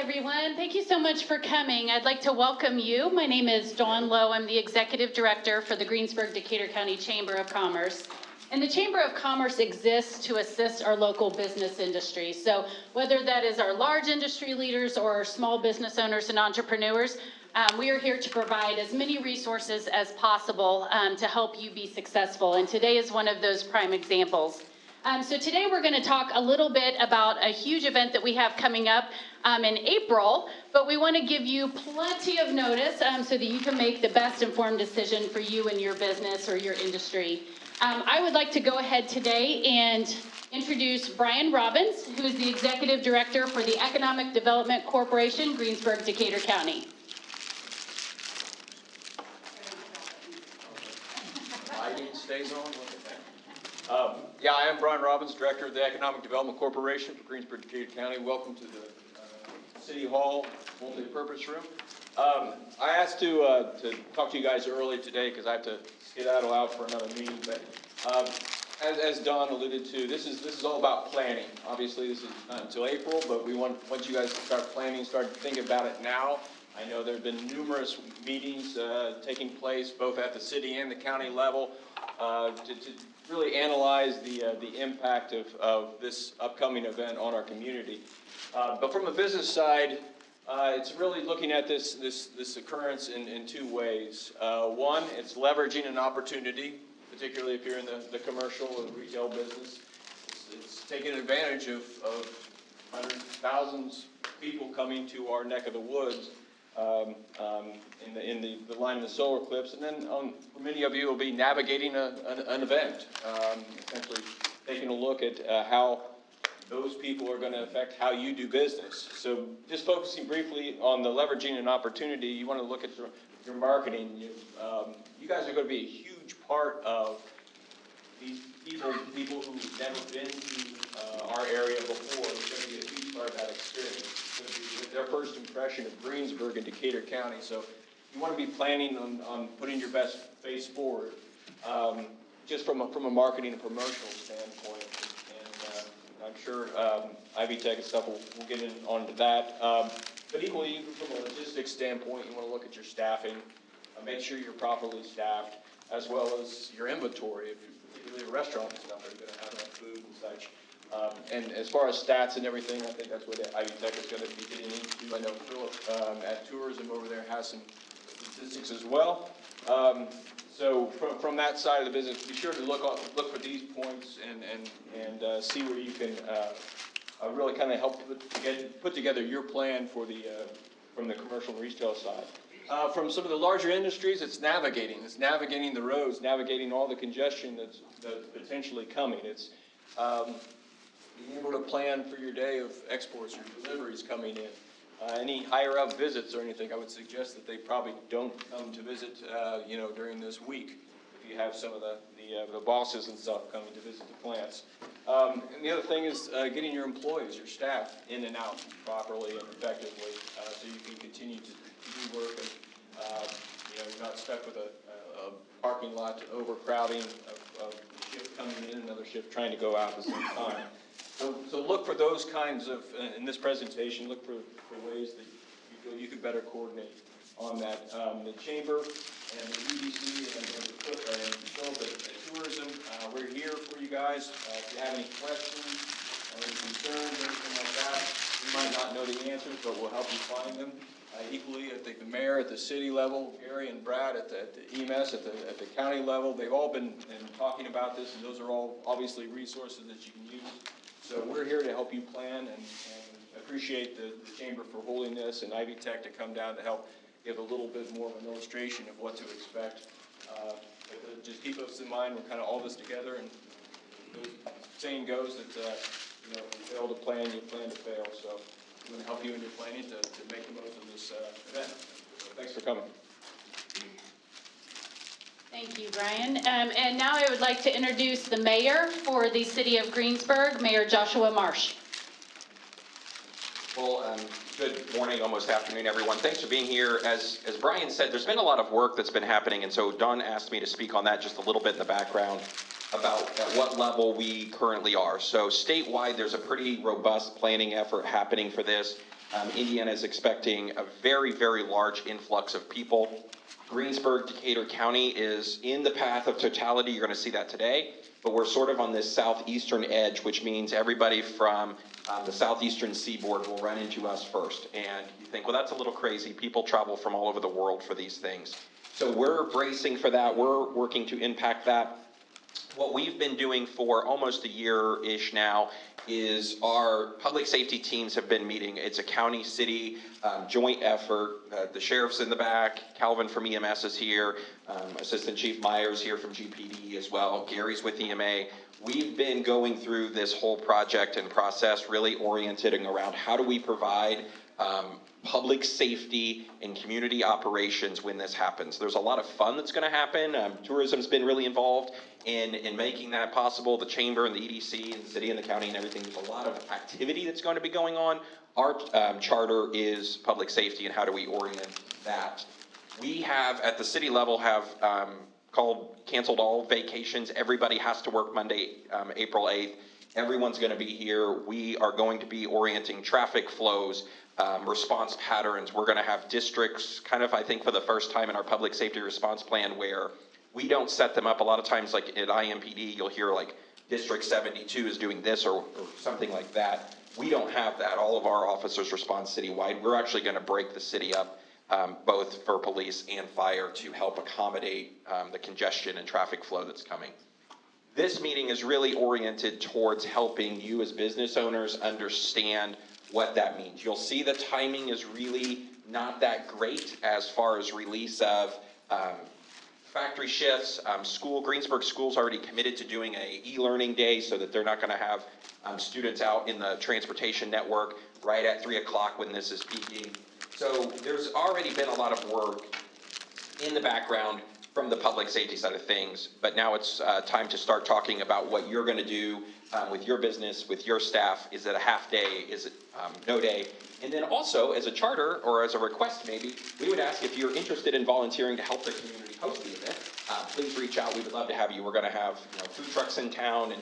everyone. Thank you so much for coming. I'd like to welcome you. My name is Dawn Lowe. I'm the Executive Director for the Greensburg Decatur County Chamber of Commerce. And the Chamber of Commerce exists to assist our local business industry. So whether that is our large industry leaders or our small business owners and entrepreneurs, we are here to provide as many resources as possible to help you be successful. And today is one of those prime examples. So today we're going to talk a little bit about a huge event that we have coming up in April, but we want to give you plenty of notice so that you can make the best informed decision for you and your business or your industry. I would like to go ahead today and introduce Brian Robbins, who is the Executive Director for the Economic Development Corporation, Greensburg, Decatur County. Lighting stays on. Yeah, I am Brian Robbins, Director of the Economic Development Corporation for Greensburg, Decatur County. Welcome to the City Hall multi-purpose room. I asked to talk to you guys early today because I have to skedaddle out for another meeting. But as Don alluded to, this is all about planning. Obviously, this is not until April, but we want you guys to start planning, start thinking about it now. I know there have been numerous meetings taking place, both at the city and the county level, to really analyze the impact of this upcoming event on our community. But from a business side, it's really looking at this occurrence in two ways. One, it's leveraging an opportunity, particularly if you're in the commercial or the retail business. It's taking advantage of hundreds, thousands of people coming to our neck of the woods in the line of the solar eclipse, and then for many of you, will be navigating an event, essentially taking a look at how those people are going to affect how you do business. So just focusing briefly on the leveraging an opportunity, you want to look at your marketing. You guys are going to be a huge part of these people who've never been to our area before. It's going to be a huge part of that experience. It's going to be their first impression of Greensburg and Decatur County. So you want to be planning on putting your best face forward, just from a marketing and promotional standpoint. And I'm sure Ivy Tech and stuff will get onto that. But equally, even from a logistics standpoint, you want to look at your staffing, make sure you're properly staffed, as well as your inventory. If particularly a restaurant and stuff, are you going to have enough food and such? And as far as stats and everything, I think that's what Ivy Tech is going to be getting into. I know Philip at Tourism over there has some statistics as well. So from that side of the business, be sure to look for these points and see where you can really kind of help put together your plan for from the commercial and retail side. From some of the larger industries, it's navigating the roads, navigating all the congestion that's potentially coming. It's being able to plan for your day of exports, your deliveries coming in. Any higher up visits or anything, I would suggest that they probably don't come to visit, during this week. If you have some of the bosses and stuff coming to visit the plants. And the other thing is getting your employees, your staff, in and out properly and effectively, so you can continue to do work and you're not stuck with a parking lot overcrowding of a shift coming in, another shift trying to go out at the same time. So look for those kinds of, in this presentation, look for ways that you feel you could better coordinate on that. The Chamber and the UDC and the Tourism, we're here for you guys. If you have any questions or any concerns, anything like that, we might not know the answers, but we'll help you find them. Equally, I think the mayor at the city level, Gary and Brad at the EMS at the county level, they've all been talking about this, and those are all obviously resources that you can use. So we're here to help you plan and appreciate the Chamber for holding this, and Ivy Tech to come down to help give a little bit more of an illustration of what to expect. But just keep us in mind, we're kind of all this together, and the saying goes that if you fail to plan, you plan to fail. So we're going to help you in your planning to make the most of this event. So thanks for coming. Thank you, Brian. And now I would like to introduce the mayor for the city of Greensburg, Mayor Joshua Marsh. Well, good morning, almost afternoon, everyone. Thanks for being here. As Brian said, there's been a lot of work that's been happening, and so Don asked me to speak on that just a little bit in the background about at what level we currently are. So statewide, there's a pretty robust planning effort happening for this. Indiana is expecting a very, very large influx of people. Greensburg, Decatur County is in the path of totality. You're going to see that today. But we're sort of on this southeastern edge, which means everybody from the southeastern seaboard will run into us first. And you think, well, that's a little crazy. People travel from all over the world for these things. So we're bracing for that. We're working to impact that. What we've been doing for almost a year-ish now is our public safety teams have been meeting. It's a county, city joint effort. The sheriff's in the back. Calvin from EMS is here. Assistant Chief Myers here from GPD as well. Gary's with EMA. We've been going through this whole project and process really orienting around how do we provide public safety and community operations when this happens. There's a lot of fun that's going to happen. Tourism's been really involved in making that possible. The chamber and the EDC and the city and the county and everything. There's a lot of activity that's going to be going on. Our charter is public safety, and how do we orient that? We have, at the city level, have canceled all vacations. Everybody has to work Monday, April 8th. Everyone's going to be here. We are going to be orienting traffic flows, response patterns. We're going to have districts, kind of, I think, for the first time in our public safety response plan, where we don't set them up. A lot of times, like at IMPD, you'll hear like District 72 is doing this or something like that. We don't have that. All of our officers respond citywide. We're actually going to break the city up, both for police and fire, to help accommodate the congestion and traffic flow that's coming. This meeting is really oriented towards helping you as business owners understand what that means. You'll see the timing is really not that great as far as release of factory shifts. Greensburg School's already committed to doing a e-learning day so that they're not going to have students out in the transportation network right at 3 o'clock when this is peaking. So there's already been a lot of work in the background from the public safety side of things, but now it's time to start talking about what you're going to do with your business, with your staff. Is it a half day? Is it no day? And then also, as a charter or as a request maybe, we would ask if you're interested in volunteering to help the community host the event. Please reach out. We would love to have you. We're going to have food trucks in town, and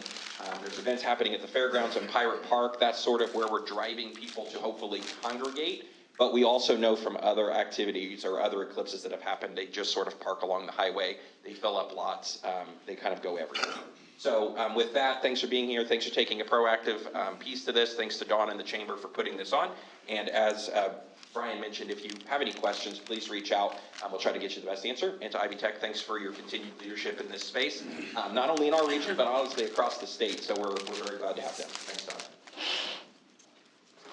there's events happening at the fairgrounds and Pirate Park. That's sort of where we're driving people to hopefully congregate. But we also know from other activities or other eclipses that have happened, they just sort of park along the highway. They fill up lots. They kind of go everywhere. So with that, thanks for being here. Thanks for taking a proactive piece to this. Thanks to Dawn and the Chamber for putting this on. And as Brian mentioned, if you have any questions, please reach out. We'll try to get you the best answer. And to Ivy Tech, thanks for your continued leadership in this space, not only in our region, but honestly across the state. So we're very glad to have them. Thanks, Dawn.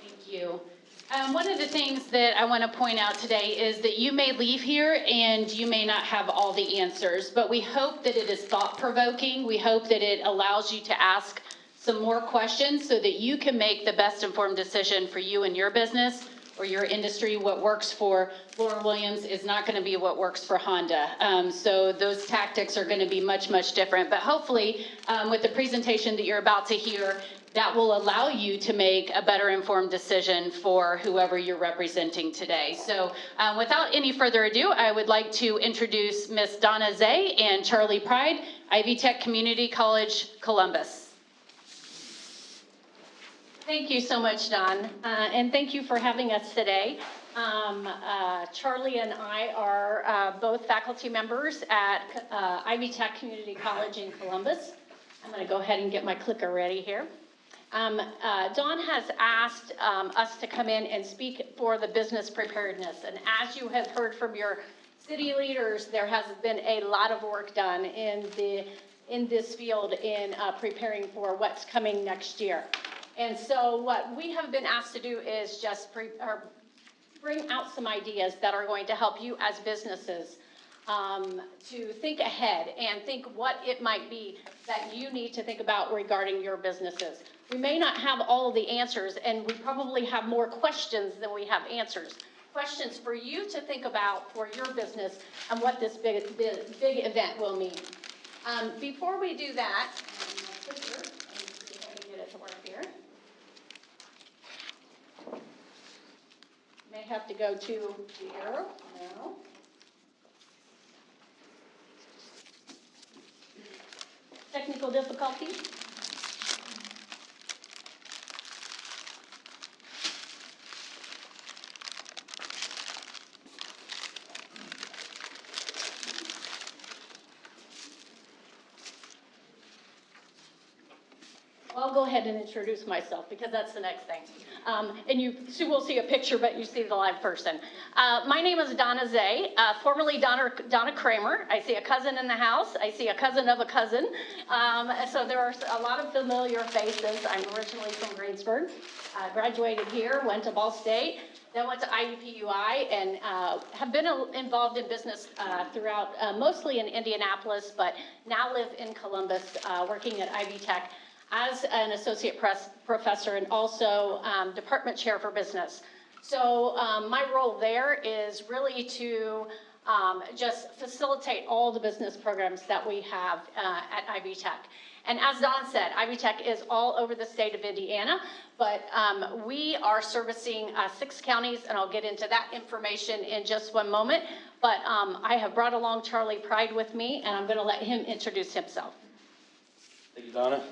Thank you. One of the things that I want to point out today is that you may leave here and you may not have all the answers, but we hope that it is thought-provoking. We hope that it allows you to ask some more questions so that you can make the best informed decision for you and your business or your industry. What works for Laura Williams is not going to be what works for Honda. So those tactics are going to be much, much different. But hopefully, with the presentation that you're about to hear, that will allow you to make a better informed decision for whoever you're representing today. So without any further ado, I would like to introduce Ms. Donna Zay and Charlie Pride, Ivy Tech Community College, Columbus. Thank you so much, Don, and thank you for having us today. Charlie and I are both faculty members at Ivy Tech Community College in Columbus. I'm going to go ahead and get my clicker ready here. Dawn has asked us to come in and speak for the business preparedness. And as you have heard from your city leaders, there has been a lot of work done in this field in preparing for what's coming next year. And so what we have been asked to do is just bring out some ideas that are going to help you as businesses to think ahead and think what it might be that you need to think about regarding your businesses. We may not have all of the answers, and we probably have more questions than we have answers. Questions for you to think about for your business and what this big event will mean. Before we do that, let me see if I can get it to work here. May have to go to the arrow. No. Technical difficulties. go ahead and introduce myself because that's the next thing. And you will see a picture, but you see the live person. My name is Donna Zay, formerly Donna Kramer. I see a cousin in the house. I see a cousin of a cousin. So there are a lot of familiar faces. I'm originally from Greensburg. Graduated here, went to Ball State, then went to IUPUI, and have been involved in business throughout, mostly in Indianapolis, but now live in Columbus, working at Ivy Tech as an associate professor and also department chair for business. So my role there is really to just facilitate all the business programs that we have at Ivy Tech. And as Don said, Ivy Tech is all over the state of Indiana, but we are servicing 6 counties, and I'll get into that information in just one moment. But I have brought along Charlie Pride with me, and I'm going to let him introduce himself. Thank you, Donna.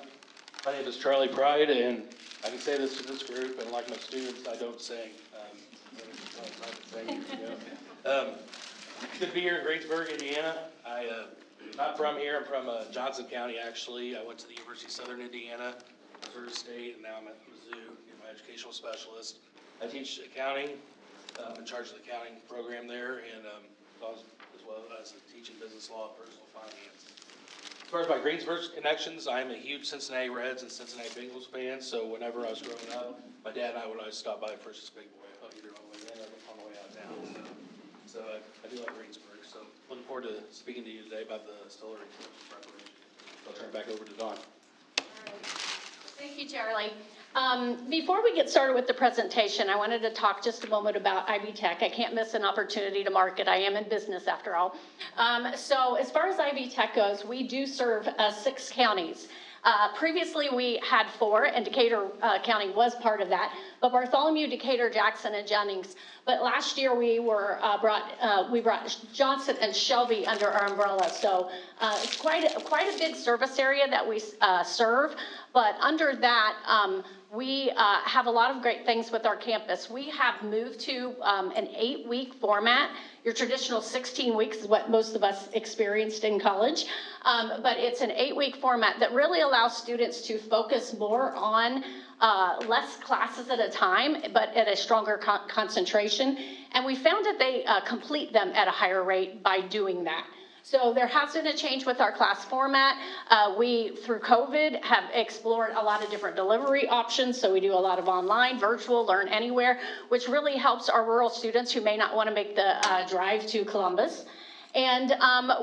My name is Charlie Pride, and I can say this to this group, and like my students, I don't sing. Good to be here in Greensburg, Indiana. I'm not from here. I'm from Johnson County, actually. I went to the University of Southern Indiana, Missouri State, and now I'm at Mizzou, my educational specialist. I teach accounting. I'm in charge of the accounting program there, and as well as teaching business law and personal finance. As far as my Greensburg connections, I'm a huge Cincinnati Reds and Cincinnati Bengals fan, so whenever I was growing up, my dad and I would always stop by First Big Boy, either on the way in or on the way out of town. So I do like Greensburg, so looking forward to speaking to you today about the solar eclipse preparation. I'll turn it back over to Dawn. Thank you, Charlie. Before we get started with the presentation, I wanted to talk just a moment about Ivy Tech. I can't miss an opportunity to market. I am in business after all. So as far as Ivy Tech goes, we do serve 6 counties. Previously, we had 4, and Decatur County was part of that, but Bartholomew, Decatur, Jackson, and Jennings. But last year, we brought Johnson and Shelby under our umbrella. So it's quite a big service area that we serve. But under that, we have a lot of great things with our campus. We have moved to an 8-week format. Your traditional 16 weeks is what most of us experienced in college. But it's an 8-week format that really allows students to focus more on less classes at a time, but at a stronger concentration. And we found that they complete them at a higher rate by doing that. So there has been a change with our class format. We, through COVID, have explored a lot of different delivery options. So we do a lot of online, virtual, learn anywhere, which really helps our rural students who may not want to make the drive to Columbus. And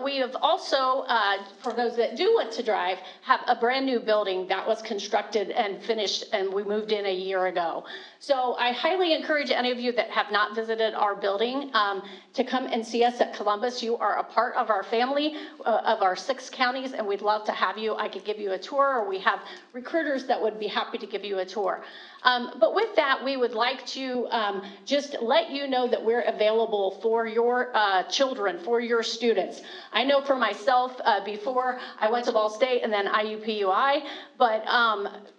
we have also, for those that do want to drive, have a brand new building that was constructed and finished, and we moved in a year ago. So I highly encourage any of you that have not visited our building to come and see us at Columbus. You are a part of our family of our 6 counties, and we'd love to have you. I could give you a tour, or we have recruiters that would be happy to give you a tour. But with that, we would like to just let you know that we're available for your children, for your students. I know for myself, before I went to Ball State and then IUPUI, but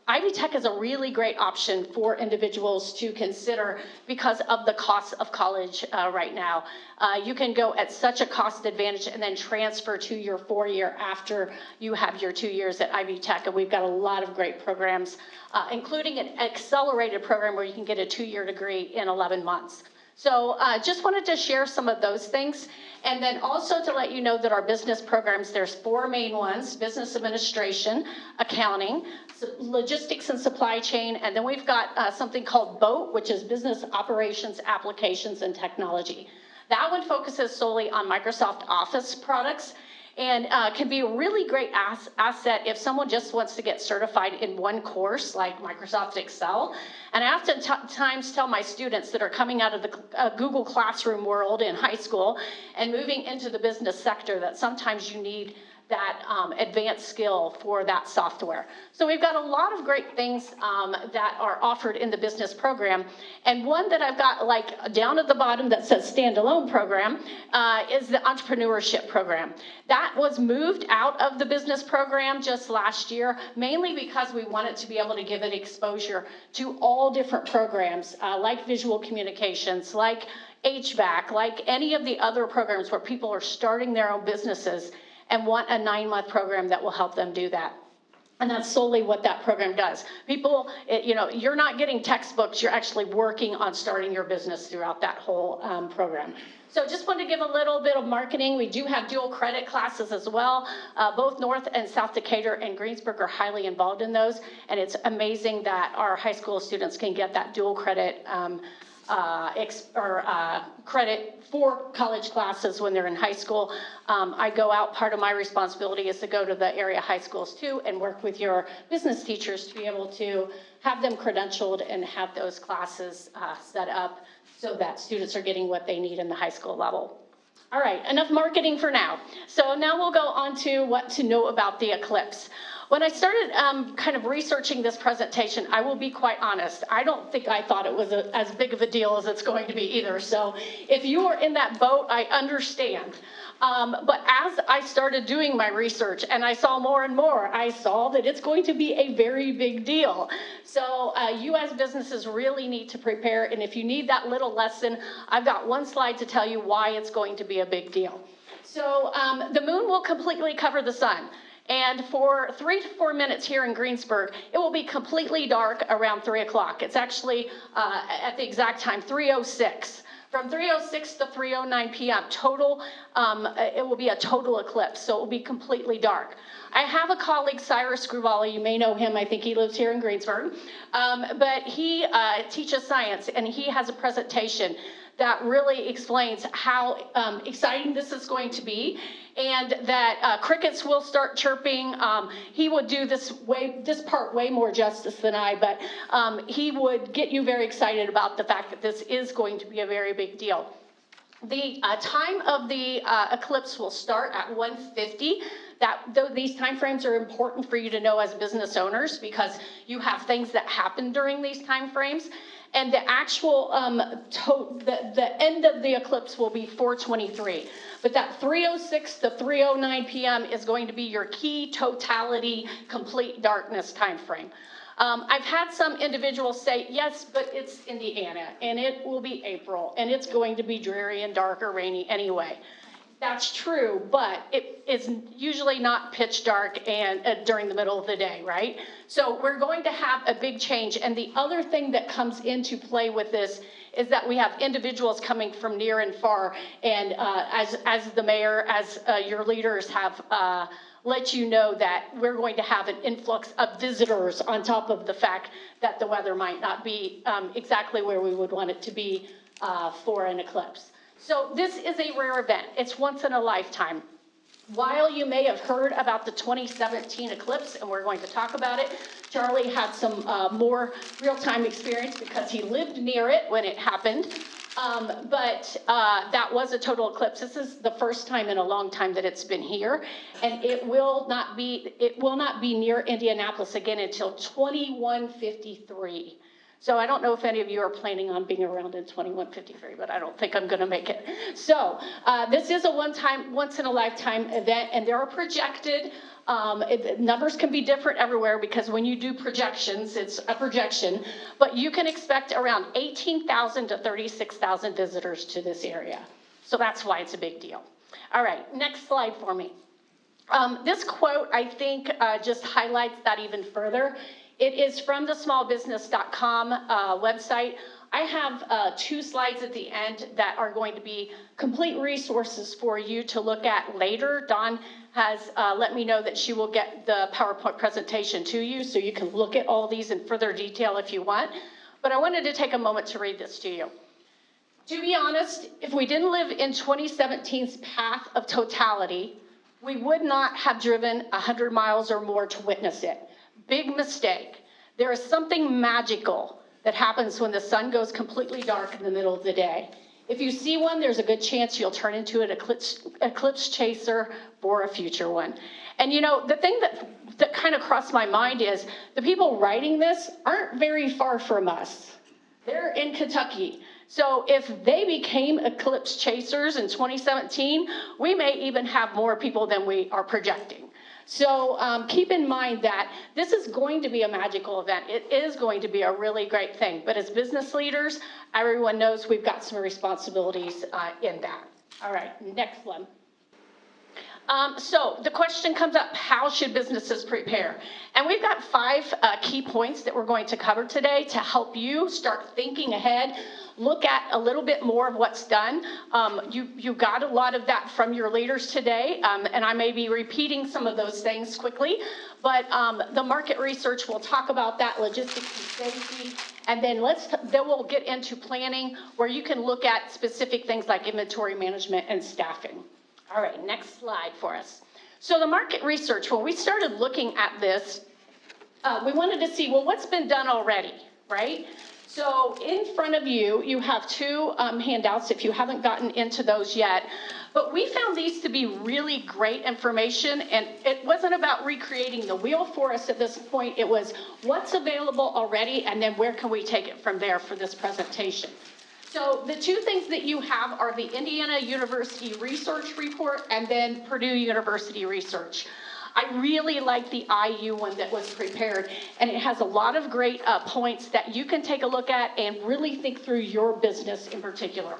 Ivy Tech is a really great option for individuals to consider because of the cost of college right now. You can go at such a cost advantage and then transfer to your 4-year after you have your 2 years at Ivy Tech. And we've got a lot of great programs, including an accelerated program where you can get a 2-year degree in 11 months. So just wanted to share some of those things. And then also to let you know that our business programs, there's 4 main ones: business administration, accounting, logistics and supply chain, and then we've got something called BOAT, which is business operations, applications, and technology. That one focuses solely on Microsoft Office products and can be a really great asset if someone just wants to get certified in one course like Microsoft Excel. And I oftentimes tell my students that are coming out of the Google Classroom world in high school and moving into the business sector that sometimes you need that advanced skill for that software. So we've got a lot of great things that are offered in the business program. And one that I've got like down at the bottom that says standalone program is the entrepreneurship program. That was moved out of the business program just last year, mainly because we wanted to be able to give it exposure to all different programs like visual communications, like HVAC, like any of the other programs where people are starting their own businesses and want a 9-month program that will help them do that. And that's solely what that program does. People, you're not getting textbooks, you're actually working on starting your business throughout that whole program. So just wanted to give a little bit of marketing. We do have dual credit classes as well. Both North and South Decatur and Greensburg are highly involved in those. And it's amazing that our high school students can get that dual credit credit for college classes when they're in high school. I go out, part of my responsibility is to go to the area high schools too and work with your business teachers to be able to have them credentialed and have those classes set up so that students are getting what they need in the high school level. All right, enough marketing for now. So now we'll go on to what to know about the eclipse. When I started kind of researching this presentation, I will be quite honest, I don't think I thought it was as big of a deal as it's going to be either. So if you are in that boat, I understand. But as I started doing my research and I saw more and more, I saw that it's going to be a very big deal. So you as businesses really need to prepare. And if you need that little lesson, I've got one slide to tell you why it's going to be a big deal. So the moon will completely cover the sun. And for 3 to 4 minutes here in Greensburg, it will be completely dark around 3 o'clock. It's actually at the exact time, 3:06. From 3:06 to 3:09 p.m. total, it will be a total eclipse, so it will be completely dark. I have a colleague, Cyrus Gruvali, you may know him, I think he lives here in Greensburg, but he teaches science and he has a presentation that really explains how exciting this is going to be, and that crickets will start chirping. He would do this part way more justice than I, but he would get you very excited about the fact that this is going to be a very big deal. The time of the eclipse will start at 1:50. These time frames are important for you to know as business owners because you have things that happen during these time frames. And the actual, the end of the eclipse will be 4:23. But that 3:06 to 3:09 p.m. is going to be your key totality, complete darkness time frame. I've had some individuals say, yes, but it's Indiana, and it will be April, and it's going to be dreary and dark or rainy anyway. That's true, but it is usually not pitch dark and during the middle of the day, right? So we're going to have a big change. And the other thing that comes into play with this is that we have individuals coming from near and far. And as the mayor, as your leaders have let you know that we're going to have an influx of visitors on top of the fact that the weather might not be exactly where we would want it to be for an eclipse. So this is a rare event. It's once in a lifetime. While you may have heard about the 2017 eclipse, and we're going to talk about it, Charlie had some more real-time experience because he lived near it when it happened. But that was a total eclipse. This is the first time in a long time that it's been here, and it will not be near Indianapolis again until 2153. So I don't know if any of you are planning on being around in 2153, but I don't think I'm going to make it. So this is a once in a lifetime event, and there are projected, numbers can be different everywhere because when you do projections, it's a projection, but you can expect around 18,000 to 36,000 visitors to this area. So that's why it's a big deal. All right, next slide for me. This quote, I think, just highlights that even further. It is from the smallbusiness.com website. I have 2 slides at the end that are going to be complete resources for you to look at later. Dawn has let me know that she will get the PowerPoint presentation to you so you can look at all these in further detail if you want. But I wanted to take a moment to read this to you. To be honest, if we didn't live in 2017's path of totality, we would not have driven 100 miles or more to witness it. Big mistake. There is something magical that happens when the sun goes completely dark in the middle of the day. If you see one, there's a good chance you'll turn into an eclipse chaser for a future one. And you know, the thing that kind of crossed my mind is the people writing this aren't very far from us. They're in Kentucky. So if they became eclipse chasers in 2017, we may even have more people than we are projecting. So keep in mind that this is going to be a magical event. It is going to be a really great thing. But as business leaders, everyone knows we've got some responsibilities in that. All right, next one. So the question comes up, how should businesses prepare? And we've got 5 key points that we're going to cover today to help you start thinking ahead, look at a little bit more of what's done. You got a lot of that from your leaders today, and I may be repeating some of those things quickly, but the market research, we'll talk about that, logistics and safety, and then we'll get into planning where you can look at specific things like inventory management and staffing. All right, next slide for us. So the market research, when we started looking at this, we wanted to see, well, what's been done already, right? So in front of you, you have 2 handouts if you haven't gotten into those yet. But we found these to be really great information, and it wasn't about recreating the wheel for us at this point. It was what's available already, and then where can we take it from there for this presentation. So the 2 things that you have are the Indiana University Research Report and then Purdue University Research. I really like the IU one that was prepared, and it has a lot of great points that you can take a look at and really think through your business in particular.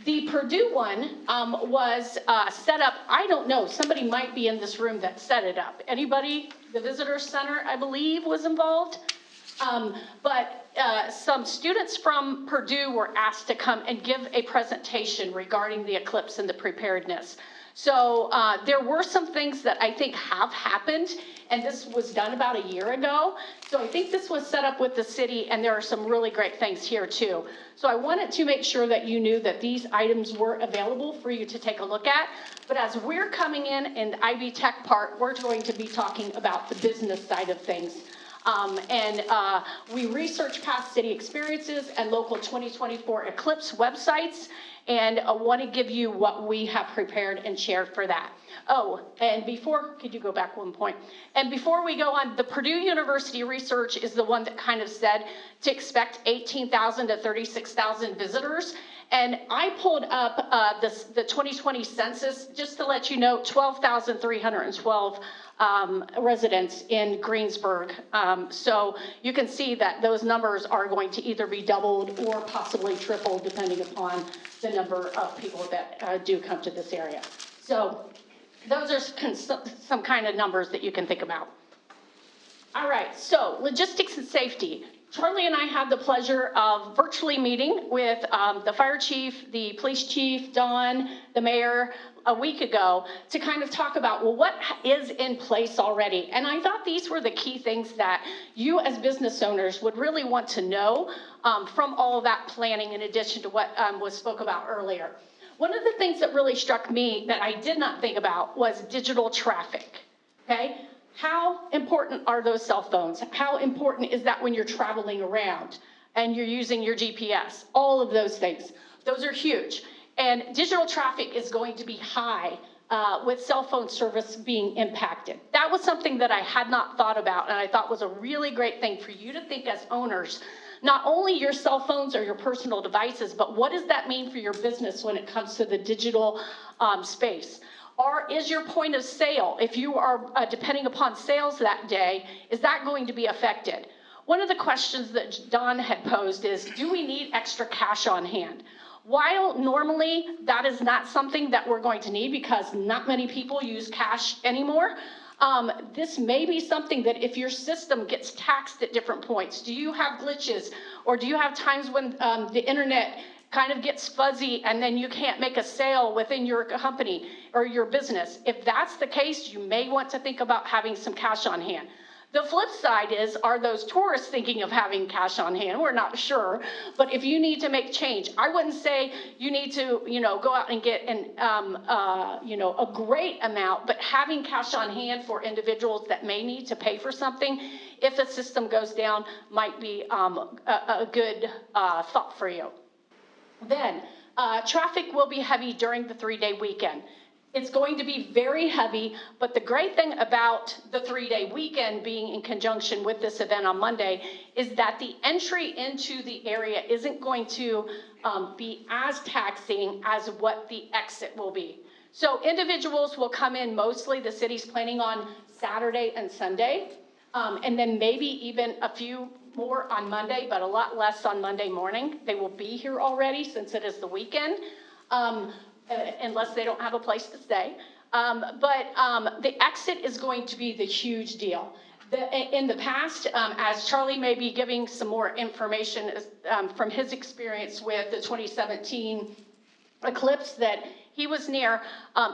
The Purdue one was set up, I don't know, somebody might be in this room that set it up. Anybody? The Visitor Center, I believe, was involved. But some students from Purdue were asked to come and give a presentation regarding the eclipse and the preparedness. So there were some things that I think have happened, and this was done about a year ago. So I think this was set up with the city, and there are some really great things here too. So I wanted to make sure that you knew that these items were available for you to take a look at. But as we're coming in the Ivy Tech part, we're going to be talking about the business side of things. We research past city experiences and local 2024 Eclipse websites, and I want to give you what we have prepared and shared for that. Oh, and could you go back one point? And before we go on, the Purdue University research is the one that kind of said to expect 18,000 to 36,000 visitors. And I pulled up the 2020 census just to let you know, 12,312 residents in Greensburg. So you can see that those numbers are going to either be doubled or possibly tripled depending upon the number of people that do come to this area. So those are some kind of numbers that you can think about. All right, so logistics and safety. Charlie and I had the pleasure of virtually meeting with the fire chief, the police chief, Dawn, the mayor, a week ago to kind of talk about, well, what is in place already? And I thought these were the key things that you as business owners would really want to know from all of that planning in addition to what was spoke about earlier. One of the things that really struck me that I did not think about was digital traffic, okay? How important are those cell phones? How important is that when you're traveling around and you're using your GPS? All of those things. Those are huge. And digital traffic is going to be high with cell phone service being impacted. That was something that I had not thought about, and I thought was a really great thing for you to think as owners. Not only your cell phones or your personal devices, but what does that mean for your business when it comes to the digital space? Or is your point of sale, if you are depending upon sales that day, is that going to be affected? One of the questions that Don had posed is, do we need extra cash on hand? While normally that is not something that we're going to need because not many people use cash anymore, this may be something that if your system gets taxed at different points, do you have glitches or do you have times when the internet kind of gets fuzzy and then you can't make a sale within your company or your business? If that's the case, you may want to think about having some cash on hand. The flip side is, are those tourists thinking of having cash on hand? We're not sure, but if you need to make change, I wouldn't say you need to, go out and get a great amount, but having cash on hand for individuals that may need to pay for something, if a system goes down, might be a good thought for you. Then, traffic will be heavy during the 3-day weekend. It's going to be very heavy, but the great thing about the 3-day weekend being in conjunction with this event on Monday is that the entry into the area isn't going to be as taxing as what the exit will be. So individuals will come in mostly, the city's planning on Saturday and Sunday, and then maybe even a few more on Monday, but a lot less on Monday morning. They will be here already since it is the weekend. Unless they don't have a place to stay. The exit is going to be the huge deal. In the past, as Charlie may be giving some more information from his experience with the 2017 eclipse that he was near,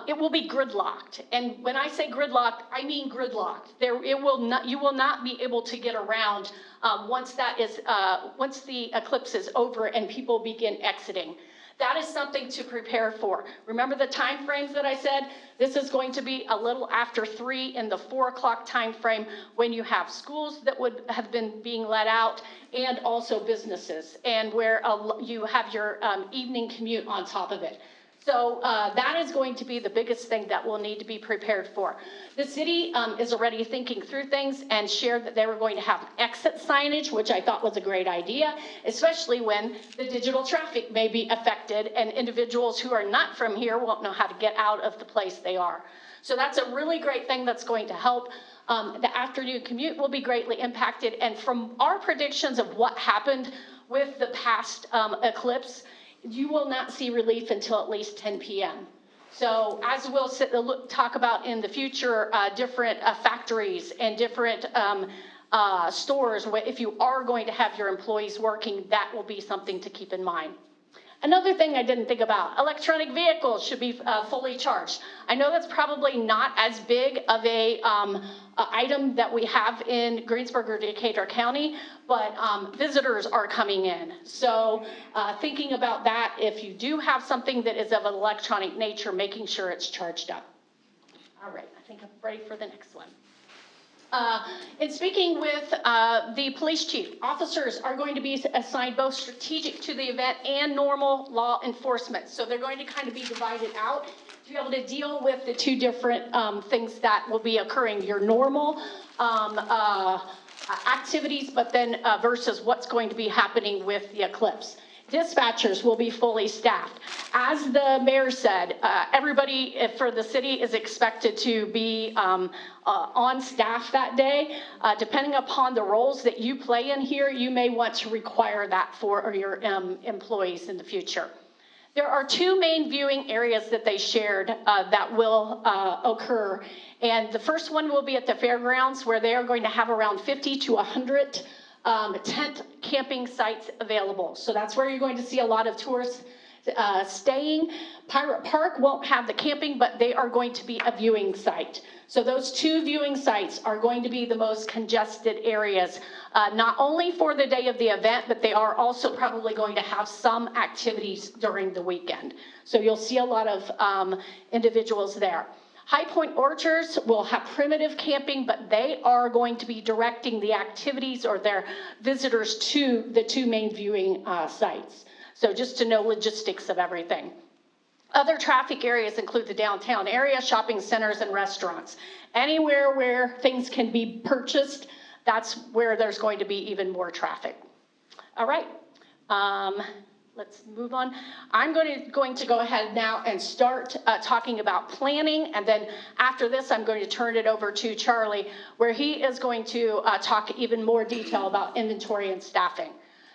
it will be gridlocked. And when I say gridlocked, I mean gridlocked. You will not be able to get around once the eclipse is over and people begin exiting. That is something to prepare for. Remember the time frames that I said? This is going to be a little after 3 in the 4 o'clock time frame when you have schools that would have been being let out and also businesses, and where you have your evening commute on top of it. So that is going to be the biggest thing that we'll need to be prepared for. The city is already thinking through things and shared that they were going to have exit signage, which I thought was a great idea, especially when the digital traffic may be affected and individuals who are not from here won't know how to get out of the place they are. So that's a really great thing that's going to help. The afternoon commute will be greatly impacted. And from our predictions of what happened with the past eclipse, you will not see relief until at least 10 p.m. So as we'll talk about in the future, different factories and different stores, if you are going to have your employees working, that will be something to keep in mind. Another thing I didn't think about, electronic vehicles should be fully charged. I know that's probably not as big of a item that we have in Greensburg or Decatur County, but visitors are coming in. So thinking about that, if you do have something that is of an electronic nature, making sure it's charged up. All right, I think I'm ready for the next one. In speaking with the police chief, officers are going to be assigned both strategic to the event and normal law enforcement. So they're going to kind of be divided out to be able to deal with the two different things that will be occurring, your normal activities, but then versus what's going to be happening with the eclipse. Dispatchers will be fully staffed. As the mayor said, everybody for the city is expected to be on staff that day. Depending upon the roles that you play in here, you may want to require that for your employees in the future. There are two main viewing areas that they shared that will occur. And the first one will be at the fairgrounds, where they are going to have around 50 to 100 tent camping sites available. So that's where you're going to see a lot of tourists staying. Pirate Park won't have the camping, but they are going to be a viewing site. So those two viewing sites are going to be the most congested areas, not only for the day of the event, but they are also probably going to have some activities during the weekend. So you'll see a lot of individuals there. High Point Orchards will have primitive camping, but they are going to be directing the activities or their visitors to the two main viewing sites. So just to know logistics of everything. Other traffic areas include the downtown area, shopping centers, and restaurants. Anywhere where things can be purchased, that's where there's going to be even more traffic. All right. Let's move on. I'm going to go ahead now and start talking about planning, and then after this I'm going to turn it over to Charlie, where he is going to talk even more detail about inventory and staffing.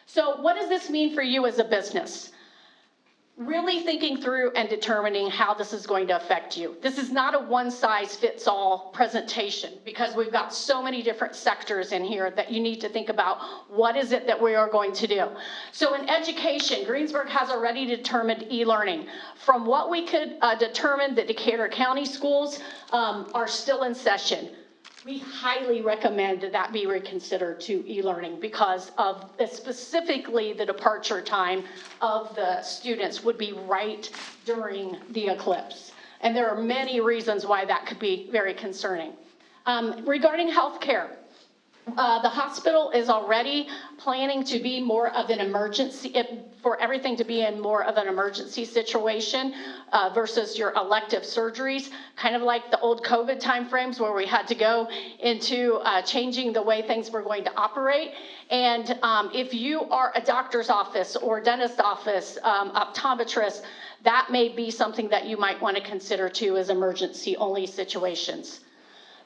So what does this mean for you as a business? Really thinking through and determining how this is going to affect you. This is not a one-size-fits-all presentation, because we've got so many different sectors in here that you need to think about what is it that we are going to do. So in education, Greensburg has already determined e-learning. From what we could determine, the Decatur County schools are still in session. We highly recommend that be reconsidered to e-learning because of specifically the departure time of the students would be right during the eclipse. And there are many reasons why that could be very concerning. Regarding healthcare, the hospital is already planning to be more of an emergency, for everything to be in more of an emergency situation versus your elective surgeries, kind of like the old COVID timeframes where we had to go into changing the way things were going to operate. And if you are a doctor's office or dentist office, optometrist, that may be something that you might want to consider too as emergency only situations.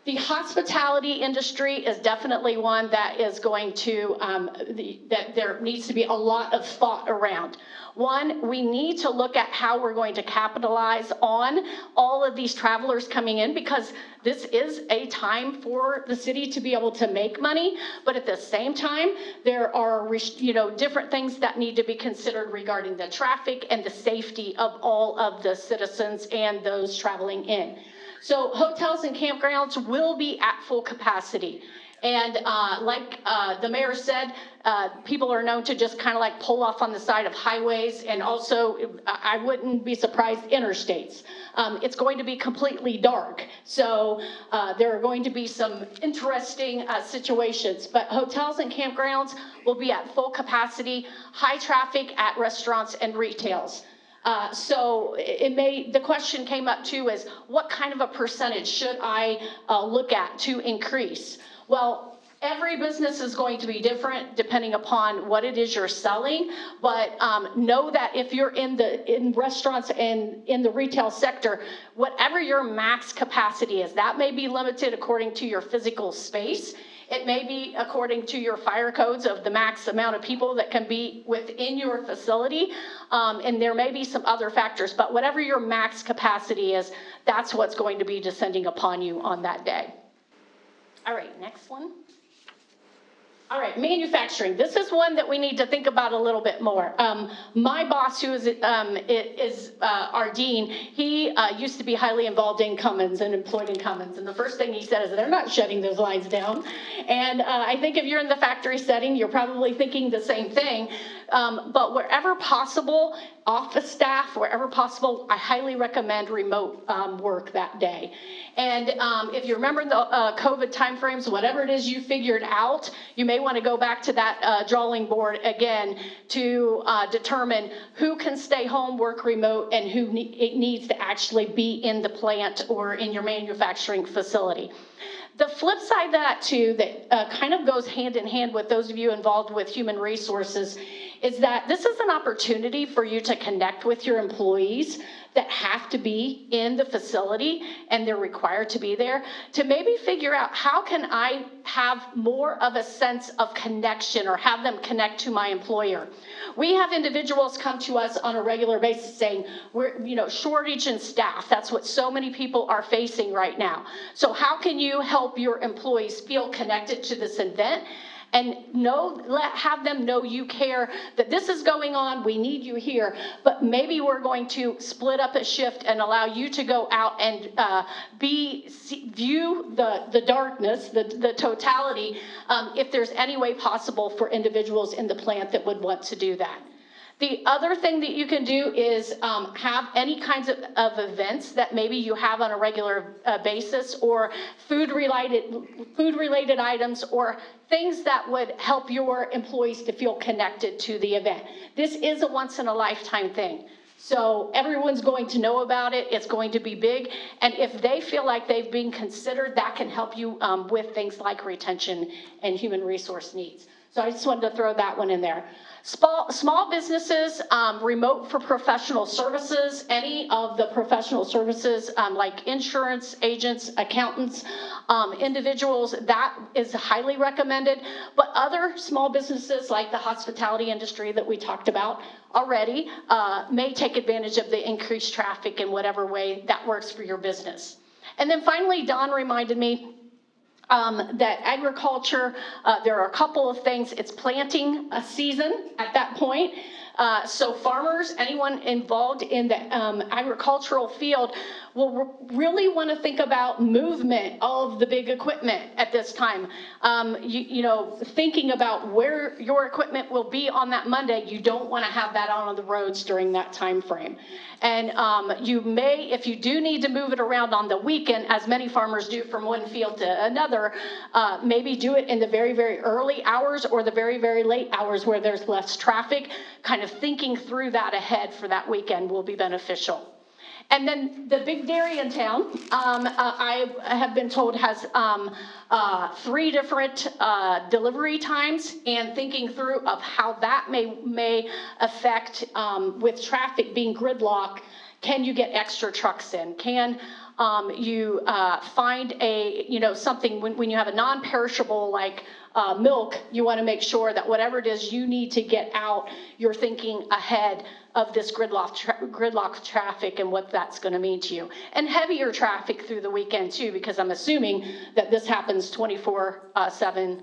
The hospitality industry is definitely one that is going to, that there needs to be a lot of thought around. One, we need to look at how we're going to capitalize on all of these travelers coming in, because this is a time for the city to be able to make money, but at the same time, there are, different things that need to be considered regarding the traffic and the safety of all of the citizens and those traveling in. So hotels and campgrounds will be at full capacity. And like the mayor said, people are known to just kind of like pull off on the side of highways, and also, I wouldn't be surprised, interstates. It's going to be completely dark. So there are going to be some interesting situations, but hotels and campgrounds will be at full capacity, high traffic at restaurants and retails. So the question came up too is, what kind of a percentage should I look at to increase? Well, every business is going to be different depending upon what it is you're selling, but know that if you're in restaurants and in the retail sector, whatever your max capacity is, that may be limited according to your physical space. It may be according to your fire codes of the max amount of people that can be within your facility. And there may be some other factors, but whatever your max capacity is, that's what's going to be descending upon you on that day. All right, next one. All right, manufacturing. This is one that we need to think about a little bit more. My boss, who is our dean, he used to be highly involved in Cummins and employed in Cummins. And the first thing he said is, they're not shutting those lines down. And I think if you're in the factory setting, you're probably thinking the same thing. But wherever possible, office staff, wherever possible, I highly recommend remote work that day. And if you remember the COVID timeframes, whatever it is you figured out, you may want to go back to that drawing board again to determine who can stay home, work remote, and who needs to actually be in the plant or in your manufacturing facility. The flip side of that too, that kind of goes hand in hand with those of you involved with human resources, is that this is an opportunity for you to connect with your employees that have to be in the facility and they're required to be there, to maybe figure out, how can I have more of a sense of connection or have them connect to my employer? We have individuals come to us on a regular basis saying, we're, shortage in staff. That's what so many people are facing right now. So how can you help your employees feel connected to this event? And have them know you care, that this is going on, we need you here, but maybe we're going to split up a shift and allow you to go out and view the darkness, the totality, if there's any way possible for individuals in the plant that would want to do that. The other thing that you can do is have any kinds of events that maybe you have on a regular basis, or food-related items, or things that would help your employees to feel connected to the event. This is a once-in-a-lifetime thing. So everyone's going to know about it. It's going to be big. And if they feel like they've been considered, that can help you with things like retention and human resource needs. So I just wanted to throw that one in there. Small businesses, remote for professional services, any of the professional services like insurance agents, accountants, individuals, that is highly recommended. But other small businesses like the hospitality industry that we talked about already may take advantage of the increased traffic in whatever way that works for your business. And then finally, Don reminded me that agriculture, there are a couple of things. It's planting season at that point. So farmers, anyone involved in the agricultural field, will really want to think about movement of the big equipment at this time. Thinking about where your equipment will be on that Monday, you don't want to have that out on the roads during that time frame. And you may, if you do need to move it around on the weekend, as many farmers do from one field to another, maybe do it in the very, very early hours or the very, very late hours where there's less traffic. Kind of thinking through that ahead for that weekend will be beneficial. And then the big dairy in town, I have been told, has 3 different delivery times, and thinking through of how that may affect with traffic being gridlock. Can you get extra trucks in? Can you find something when you have a non-perishable like milk, you want to make sure that whatever it is you need to get out, you're thinking ahead of this gridlock traffic and what that's going to mean to you. And heavier traffic through the weekend too, because I'm assuming that this happens 24/7,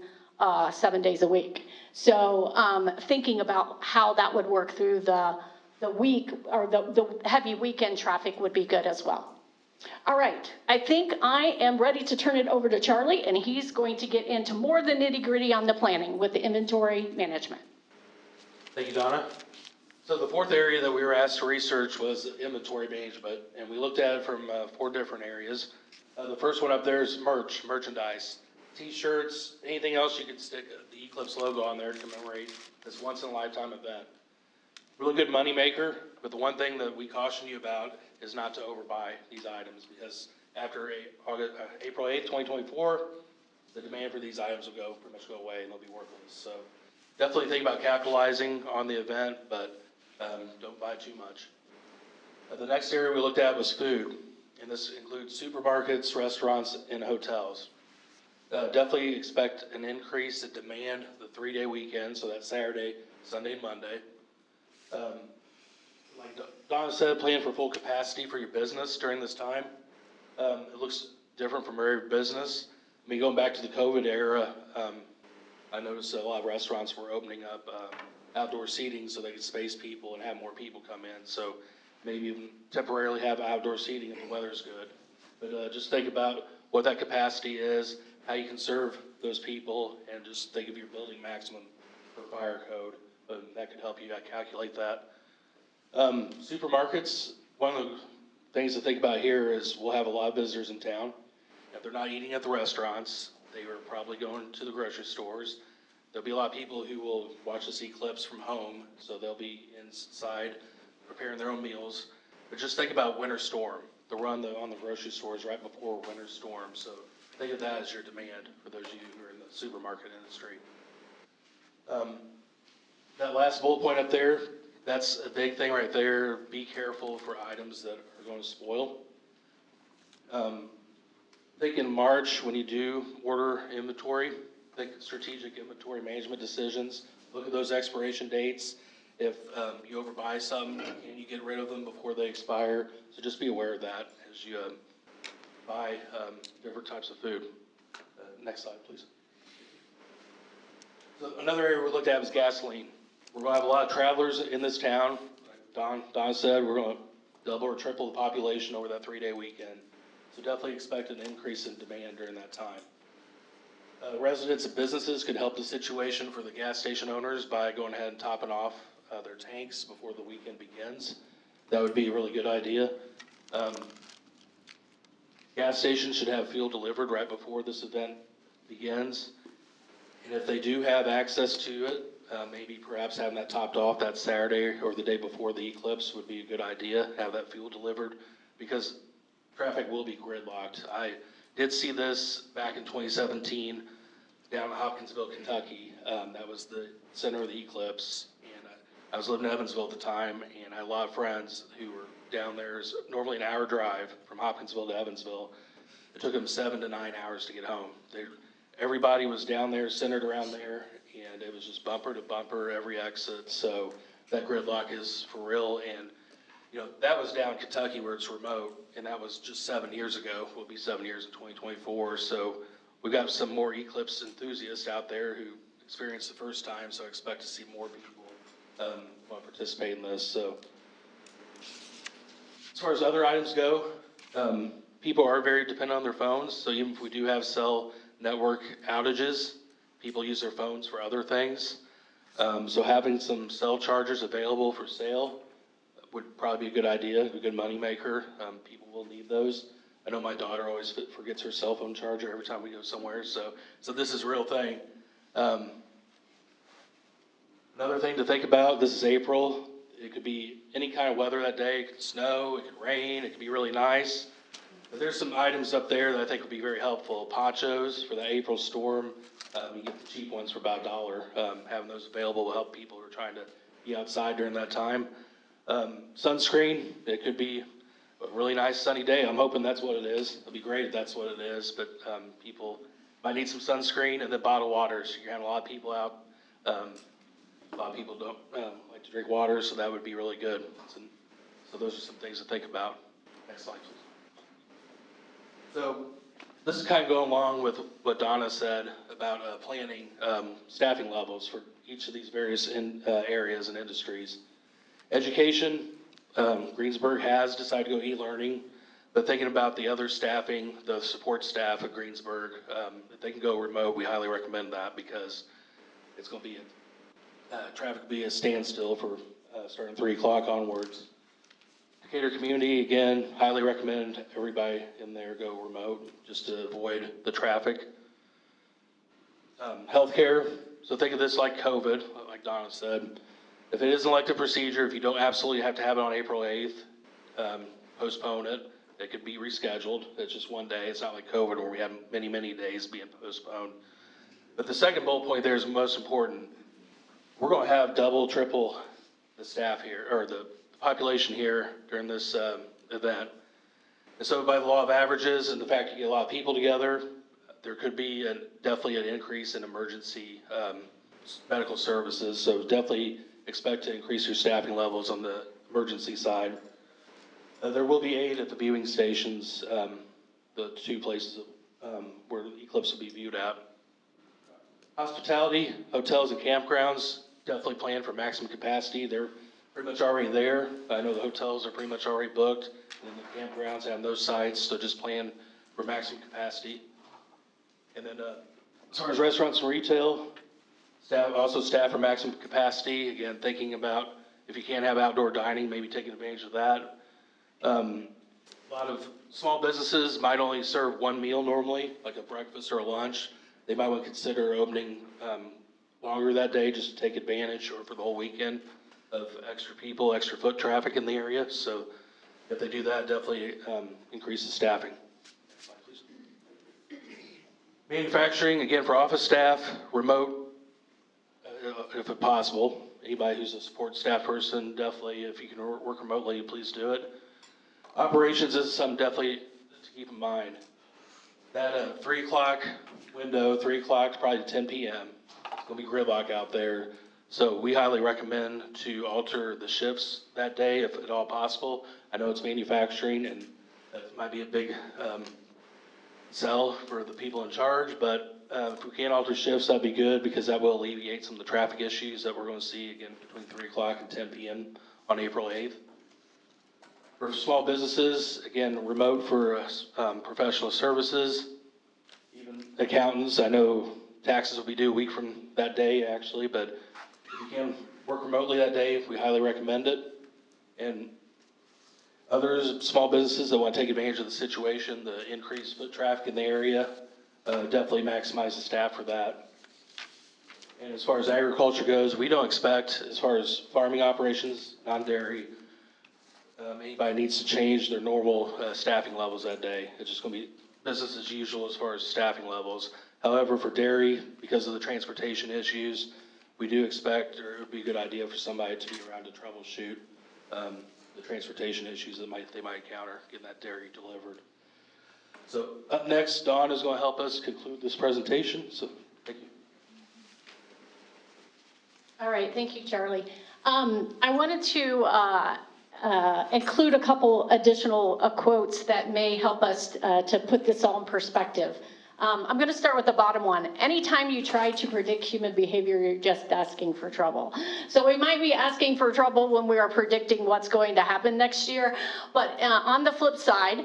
7 days a week. So thinking about how that would work through the week or the heavy weekend traffic would be good as well. All right, I think I am ready to turn it over to Charlie, and he's going to get into more of the nitty-gritty on the planning with the inventory management. Thank you, Donna. So the fourth area that we were asked to research was inventory management, and we looked at it from 4 different areas. The first one up there is merchandise, t-shirts, anything else you could stick the Eclipse logo on there to commemorate this once-in-a-lifetime event. Really good money maker, but the one thing that we caution you about is not to overbuy these items, because after April 8th, 2024, the demand for these items will pretty much go away and they'll be worthless. So definitely think about capitalizing on the event, but don't buy too much. The next area we looked at was food, and this includes supermarkets, restaurants, and hotels. Definitely expect an increase in demand the 3-day weekend, so that's Saturday, Sunday, and Monday. Like Donna said, plan for full capacity for your business during this time. It looks different from every business. I mean, going back to the COVID era, I noticed a lot of restaurants were opening up outdoor seating so they could space people and have more people come in. So maybe even temporarily have outdoor seating if the weather's good. But just think about what that capacity is, how you can serve those people, and just think of your building maximum for fire code. That could help you calculate that. Supermarkets, one of the things to think about here is we'll have a lot of visitors in town. If they're not eating at the restaurants, they are probably going to the grocery stores. There'll be a lot of people who will watch this eclipse from home, so they'll be inside preparing their own meals. But just think about winter storm, the run on the grocery stores right before winter storm. So think of that as your demand for those of you who are in the supermarket industry. That last bullet point up there, that's a big thing right there. Be careful for items that are going to spoil. Think in March when you do order inventory, think strategic inventory management decisions. Look at those expiration dates. If you overbuy some, can you get rid of them before they expire? So just be aware of that as you buy different types of food. Next slide, please. So another area we looked at was gasoline. We're going to have a lot of travelers in this town. Like Don said, we're going to double or triple the population over that 3-day weekend. So definitely expect an increase in demand during that time. Residents and businesses could help the situation for the gas station owners by going ahead and topping off their tanks before the weekend begins. That would be a really good idea. Gas stations should have fuel delivered right before this event begins. And if they do have access to it, maybe perhaps having that topped off that Saturday or the day before the eclipse would be a good idea, have that fuel delivered, because traffic will be gridlocked. I did see this back in 2017 down in Hopkinsville, Kentucky. That was the center of the eclipse, and I was living in Evansville at the time, and I had a lot of friends who were down there. It's normally an hour drive from Hopkinsville to Evansville. It took them 7 to 9 hours to get home. Everybody was down there, centered around there, and it was just bumper to bumper, every exit. So that gridlock is for real. And, you know, that was down in Kentucky where it's remote, and that was just 7 years ago. It will be 7 years in 2024. So we've got some more eclipse enthusiasts out there who experienced the first time, so I expect to see more people want to participate in this. So as far as other items go, people are very dependent on their phones. So even if we do have cell network outages, people use their phones for other things. So having some cell chargers available for sale would probably be a good idea, a good money maker. People will need those. I know my daughter always forgets her cell phone charger every time we go somewhere, so this is a real thing. Another thing to think about, this is April. It could be any kind of weather that day. It could snow, it could rain, it could be really nice. But there's some items up there that I think would be very helpful. Ponchos for the April storm. You get the cheap ones for about $1. Having those available will help people who are trying to be outside during that time. Sunscreen, it could be a really nice sunny day. I'm hoping that's what it is. It'd be great if that's what it is, but people might need some sunscreen, and then bottled waters. You're having a lot of people out. A lot of people don't like to drink water, so that would be really good. So those are some things to think about. Next slide, please. So this is kind of going along with what Donna said about planning staffing levels for each of these various areas and industries. Education, Greensburg has decided to go e-learning, but thinking about the other staffing, the support staff at Greensburg, if they can go remote, we highly recommend that because it's going to be traffic will be a standstill for starting 3 o'clock onwards. Decatur community, again, highly recommend everybody in there go remote just to avoid the traffic. Healthcare, so think of this like COVID, like Donna said. If it is an elective procedure, if you don't absolutely have to have it on April 8th, postpone it. It could be rescheduled. It's just one day. It's not like COVID where we have many, many days being postponed. But the second bullet point there is the most important. We're going to have double, triple the staff here, or the population here during this event. And so by the law of averages and the fact you get a lot of people together, there could be definitely an increase in emergency medical services. So definitely expect to increase your staffing levels on the emergency side. There will be aid at the viewing stations, the 2 places where the eclipse will be viewed at. Hospitality, hotels and campgrounds, definitely plan for maximum capacity. They're pretty much already there. I know the hotels are pretty much already booked, and the campgrounds have those sites, so just plan for maximum capacity. And then as far as restaurants and retail, staff for maximum capacity. Again, thinking about if you can't have outdoor dining, maybe taking advantage of that. A lot of small businesses might only serve 1 meal normally, like a breakfast or a lunch. They might want to consider opening longer that day just to take advantage, or for the whole weekend, of extra people, extra foot traffic in the area. So if they do that, definitely increase the staffing. Next slide, please. Manufacturing, again, for office staff, remote, if possible. Anybody who's a support staff person, definitely, if you can work remotely, please do it. Operations is something definitely to keep in mind. That 3 o'clock window, 3 o'clock to probably 10 p.m., it's going to be gridlock out there. So we highly recommend to alter the shifts that day if at all possible. I know it's manufacturing and that might be a big sell for the people in charge, but if we can alter shifts, that'd be good because that will alleviate some of the traffic issues that we're going to see again between 3 o'clock and 10 p.m. on April 8th. For small businesses, again, remote for professional services, even accountants. I know taxes will be due a week from that day, actually, but if you can work remotely that day, we highly recommend it. And others, small businesses that want to take advantage of the situation, the increased foot traffic in the area, definitely maximize the staff for that. And as far as agriculture goes, we don't expect, as far as farming operations, non-dairy, anybody needs to change their normal staffing levels that day. It's just going to be business as usual as far as staffing levels. However, for dairy, because of the transportation issues, we do expect, or it would be a good idea for somebody to be around to troubleshoot the transportation issues that they might encounter getting that dairy delivered. So up next, Dawn is going to help us conclude this presentation. So thank you. All right, thank you, Charlie. I wanted to include a couple additional quotes that may help us to put this all in perspective. I'm going to start with the bottom one. Anytime you try to predict human behavior, you're just asking for trouble. So we might be asking for trouble when we are predicting what's going to happen next year. But on the flip side,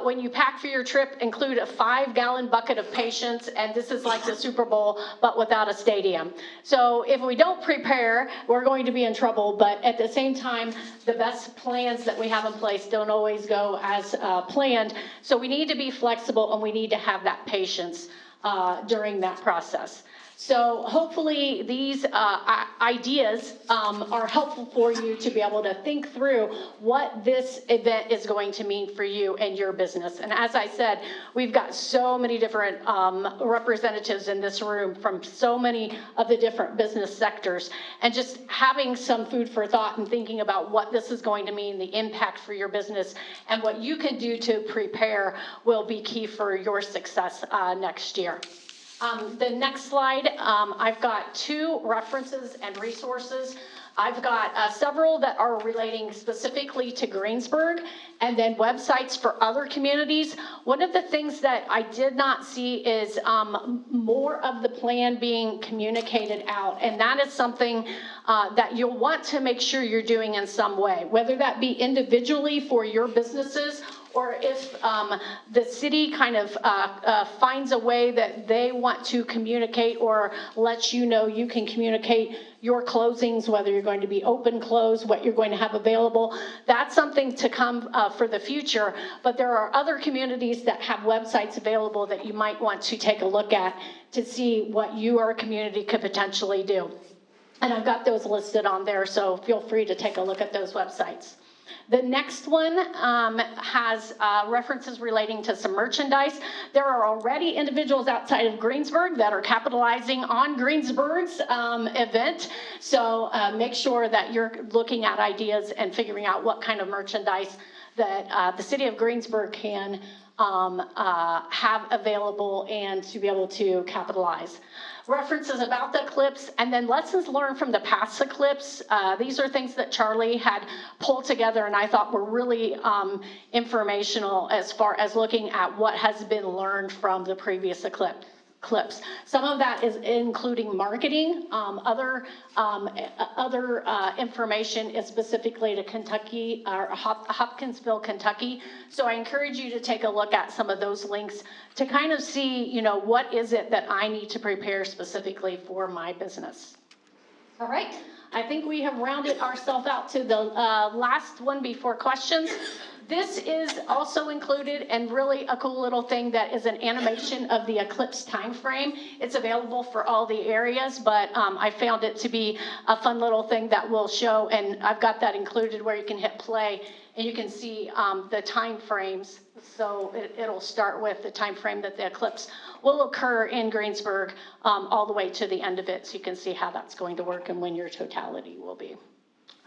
when you pack for your trip, include a 5-gallon bucket of patience. And this is like the Super Bowl, but without a stadium. So if we don't prepare, we're going to be in trouble. But at the same time, the best plans that we have in place don't always go as planned. So we need to be flexible and we need to have that patience during that process. So hopefully these ideas are helpful for you to be able to think through what this event is going to mean for you and your business. And as I said, we've got so many different representatives in this room from so many of the different business sectors. And just having some food for thought and thinking about what this is going to mean, the impact for your business, and what you can do to prepare will be key for your success next year. The next slide, I've got 2 references and resources. I've got several that are relating specifically to Greensburg, and then websites for other communities. One of the things that I did not see is more of the plan being communicated out, and that is something that you'll want to make sure you're doing in some way, whether that be individually for your businesses, or if the city kind of finds a way that they want to communicate or let you know you can communicate your closings, whether you're going to be open, close, what you're going to have available. That's something to come for the future, but there are other communities that have websites available that you might want to take a look at to see what your community could potentially do. And I've got those listed on there, so feel free to take a look at those websites. The next one has references relating to some merchandise. There are already individuals outside of Greensburg that are capitalizing on Greensburg's event. So make sure that you're looking at ideas and figuring out what kind of merchandise that the city of Greensburg can have available and to be able to capitalize. References about the eclipse, and then lessons learned from the past eclipse. These are things that Charlie had pulled together and I thought were really informational as far as looking at what has been learned from the previous eclipse. Some of that is including marketing. Other information is specifically to Kentucky, or Hopkinsville, Kentucky. So I encourage you to take a look at some of those links to kind of see, you know, what is it that I need to prepare specifically for my business. All right, I think we have rounded ourselves out to the last one before questions. This is also included, and really a cool little thing that is an animation of the eclipse time frame. It's available for all the areas, but I found it to be a fun little thing that will show, and I've got that included where you can hit play and you can see the time frames. So it'll start with the time frame that the eclipse will occur in Greensburg all the way to the end of it, so you can see how that's going to work and when your totality will be.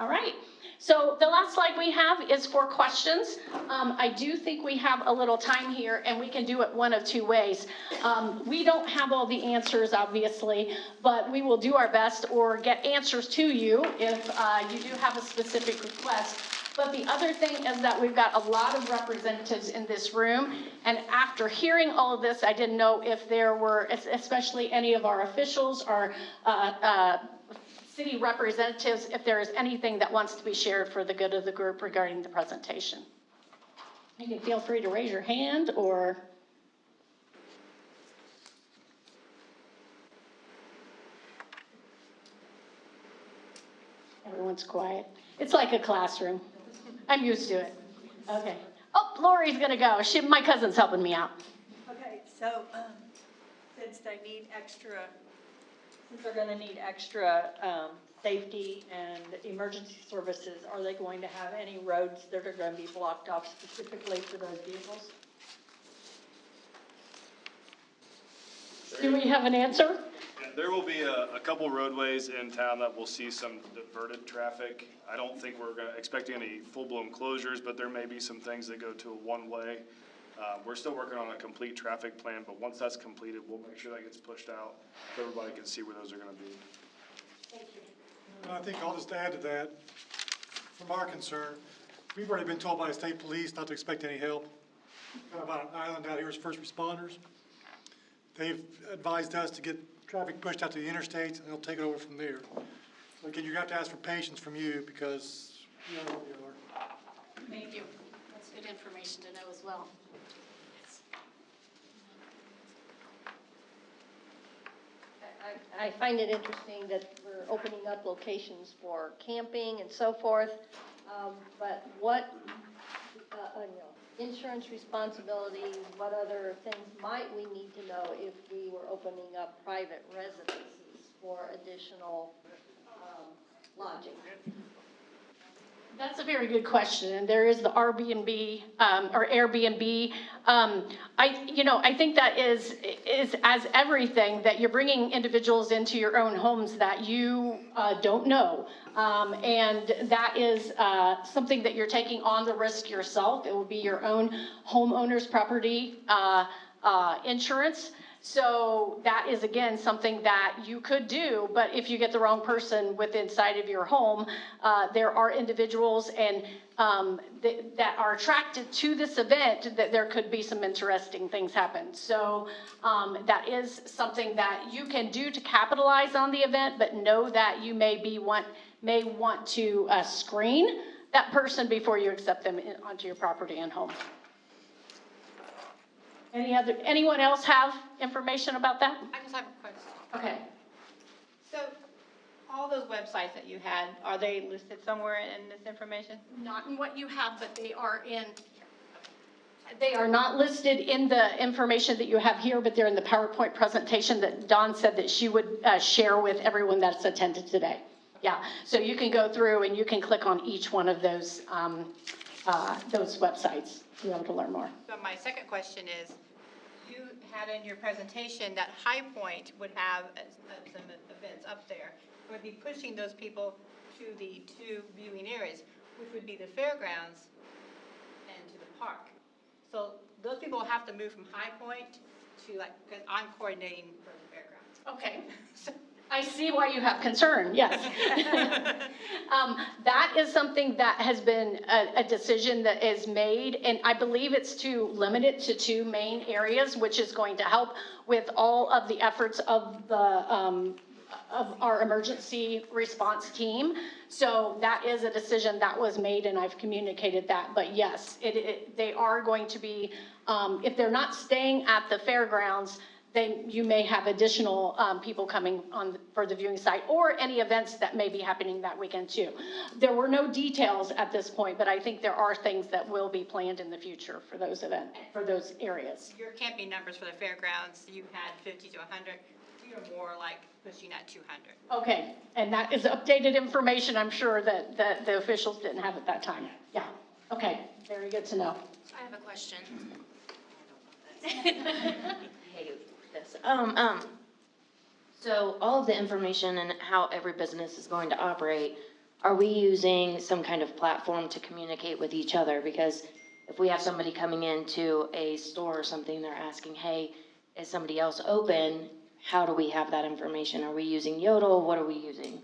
All right. So the last slide we have is for questions. I do think we have a little time here, and we can do it one of 2 ways. We don't have all the answers, obviously, but we will do our best or get answers to you if you do have a specific request. But the other thing is that we've got a lot of representatives in this room, and after hearing all of this, I didn't know if there were, especially any of our officials or city representatives, if there is anything that wants to be shared for the good of the group regarding the presentation. You can feel free to raise your hand or. Everyone's quiet. It's like a classroom. I'm used to it. Okay. Oh, Lori's gonna go. My cousin's helping me out. Okay, so since they're gonna need extra safety and emergency services, are they going to have any roads that are gonna be blocked off specifically for those vehicles? Do we have an answer? Yeah, there will be a couple roadways in town that will see some diverted traffic. I don't think we're expecting any full-blown closures, but there may be some things that go to a one-way. We're still working on a complete traffic plan, but once that's completed, we'll make sure that gets pushed out so everybody can see where those are gonna be. Thank you. I think I'll just add to that, from our concern, we've already been told by the state police not to expect any help. Got about an island out here as first responders. They've advised us to get traffic pushed out to the interstates, and they'll take it over from there. So again, you have to ask for patience from you, because you know what we are. Thank you. That's good information to know as well. I find it interesting that we're opening up locations for camping and so forth, but what, insurance responsibilities, what other things might we need to know if we were opening up private residences for additional lodging? That's a very good question, and there is the Airbnb, or Airbnb. I think that is as everything, that you're bringing individuals into your own homes that you don't know. And that is something that you're taking on the risk yourself. It will be your own homeowner's property insurance. So that is, again, something that you could do, but if you get the wrong person inside of your home, there are individuals and that are attracted to this event, that there could be some interesting things happen. So that is something that you can do to capitalize on the event, but know that you may want to screen that person before you accept them onto your property and home. Anyone else have information about that? I just have a question. Okay. So all those websites that you had, are they listed somewhere in this information? Not in what you have, but they are not listed in the information that you have here, but they're in the PowerPoint presentation that Dawn said that she would share with everyone that's attended today. Yeah, so you can go through and you can click on each one of those websites to be able to learn more. So my second question is, you had in your presentation that High Point would have some events up there. It would be pushing those people to the two viewing areas, which would be the fairgrounds and to the park. So those people will have to move from High Point to, because I'm coordinating for the fairgrounds. Okay. I see why you have concern, yes. That is something that has been a decision that is made, and I believe it's to limit it to two main areas, which is going to help with all of the efforts of our emergency response team. So that is a decision that was made, and I've communicated that. But yes, they are going to be, if they're not staying at the fairgrounds, then you may have additional people coming on for the viewing site, or any events that may be happening that weekend too. There were no details at this point, but I think there are things that will be planned in the future for those areas. Your camping numbers for the fairgrounds, you had 50 to 100. You're more like pushing at 200. Okay, and that is updated information, I'm sure, that the officials didn't have at that time. Yeah, okay, very good to know. I have a question. This. So all of the information and how every business is going to operate, are we using some kind of platform to communicate with each other? Because if we have somebody coming into a store or something, they're asking, hey, is somebody else open? How do we have that information? Are we using Yodel? What are we using?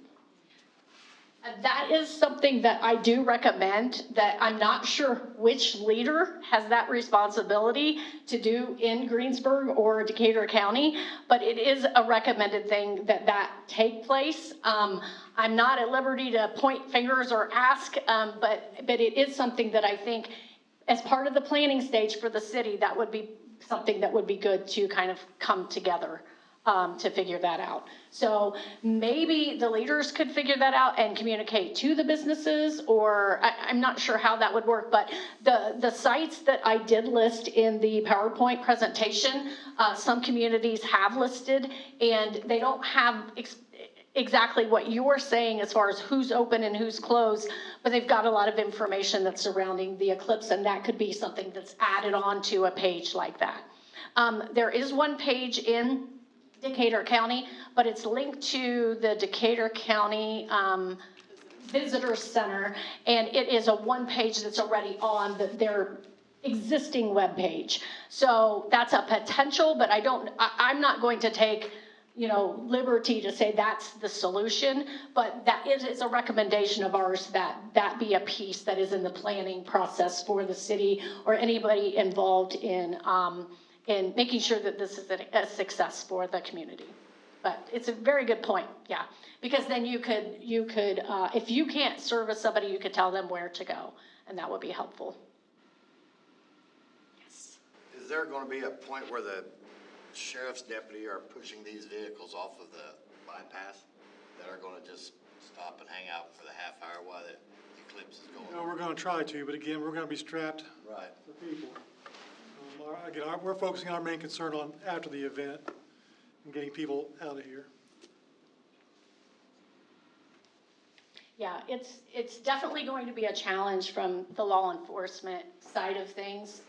That is something that I do recommend, that I'm not sure which leader has that responsibility to do in Greensburg or Decatur County, but it is a recommended thing that take place. I'm not at liberty to point fingers or ask, but it is something that I think, as part of the planning stage for the city, that would be something that would be good to kind of come together to figure that out. So maybe the leaders could figure that out and communicate to the businesses, or I'm not sure how that would work, but the sites that I did list in the PowerPoint presentation, some communities have listed, and they don't have exactly what you're saying as far as who's open and who's closed, but they've got a lot of information that's surrounding the eclipse, and that could be something that's added on to a page like that. There is one page in Decatur County, but it's linked to the Decatur County Visitor Center, and it is a one page that's already on their existing web page. So that's a potential, but I'm not going to take liberty to say that's the solution, but that is a recommendation of ours that be a piece that is in the planning process for the city or anybody involved in making sure that this is a success for the community. But it's a very good point, yeah. Because then you could, if you can't service somebody, you could tell them where to go, and that would be helpful. Yes. Is there going to be a point where the sheriff's deputy are pushing these vehicles off of the bypass that are going to just stop and hang out for the half hour while the eclipse is You going know, on. we're gonna try to, but again, we're gonna be strapped Right. for people. Again, we're focusing our main concern on after the event and getting people out of here. Yeah, it's definitely going to be a challenge from the law enforcement side of things,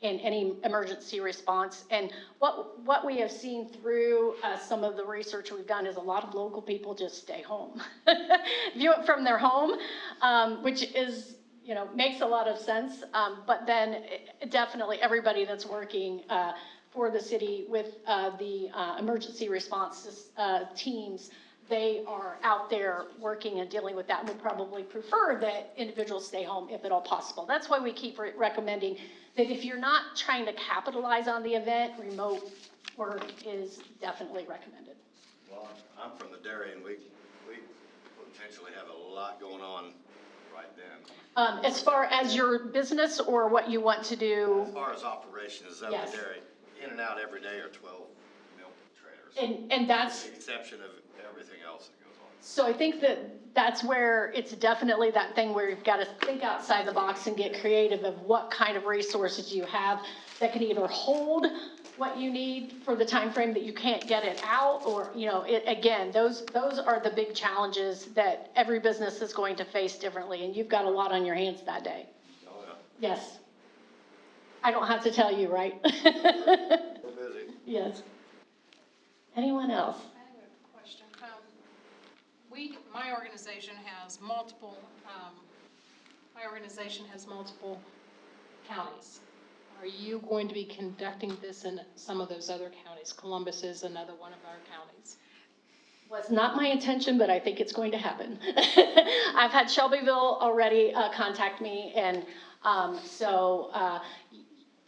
in any emergency response. And what we have seen through some of the research we've done is a lot of local people just stay home. View it from their home, which is, makes a lot of sense. But then definitely everybody that's working for the city with the emergency response teams, they are out there working and dealing with that and would probably prefer that individuals stay home if at all possible. That's why we keep recommending that if you're not trying to capitalize on the event, remote work is definitely recommended. Well, I'm from the dairy and we potentially have a lot going on right then. As far as your business or what you want to do? As far as operations of Yes. the dairy, in and out every day are 12 milk trailers. And that's, With the exception of everything else that goes on. so I think that's where it's definitely that thing where you've got to think outside the box and get creative of what kind of resources you have that can either hold what you need for the time frame that you can't get it out, or, again, those are the big challenges that every business is going to face differently, and you've got a lot on your hands that day. Oh, yeah. Yes. I don't have to tell you, right? We're busy. Yes. Anyone else? I have a question. My organization has multiple counties. Are you going to be conducting this in some of those other counties? Columbus is another one of our counties. Was not my intention, but I think it's going to happen. I've had Shelbyville already contact me, and so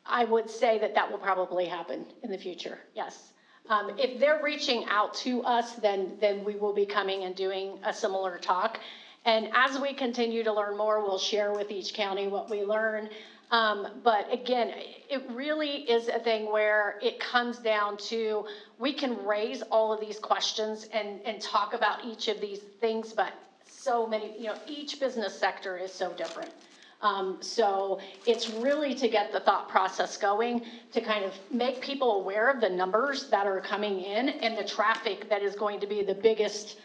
I would say that will probably happen in the future, yes. If they're reaching out to us, then we will be coming and doing a similar talk. And as we continue to learn more, we'll share with each county what we learn. But again, it really is a thing where it comes down to, we can raise all of these questions and talk about each of these things, but so many, each business sector is so different. So it's really to get the thought process going, to kind of make people aware of the numbers that are coming in and the traffic that is going to be the biggest